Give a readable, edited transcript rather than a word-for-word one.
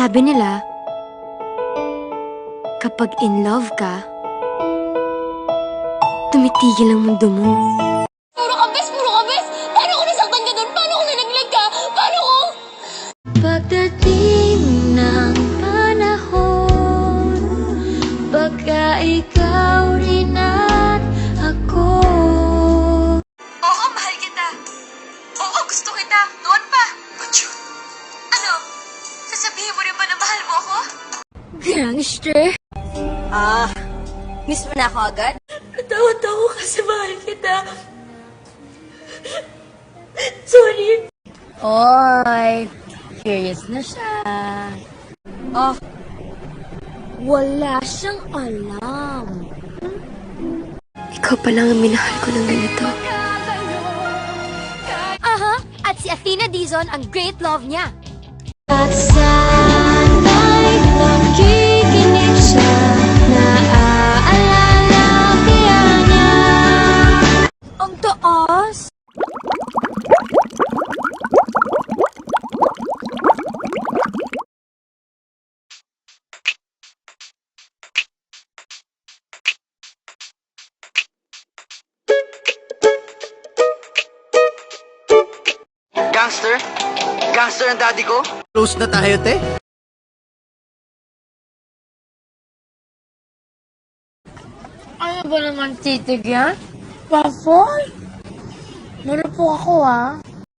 Sabi nila, kapag in love ka, tumitigil ang mundo mo. Puro ka, bes! Puro ka, bes! Paano ko nasaktan ka doon? Paano ko nalaglag ka? Paano ko? Pagdating ng panahon, baka ikaw rin at ako. Oo, mahal kita. Oo, gusto kita. Noon pa. Ba't yun? Ano? Sasabihin mo rin ba na mahal mo ako? Gangster! Miss mo na ako agad? Natawad ako kasi mahal kita. Sorry. Oy! Curious na siya. Oh, Wala siyang alam. Ikaw pa lang ang minahal ko ng ganito. Aha, at si Athena Dizon ang great love niya. At sana'y nakikinig siya, naaalala kaya niya. Ang taas. Gangster? Gangster ang daddy ko? Close na tayo, te. Ano ba naman titig yan? Papoy? Mura po ako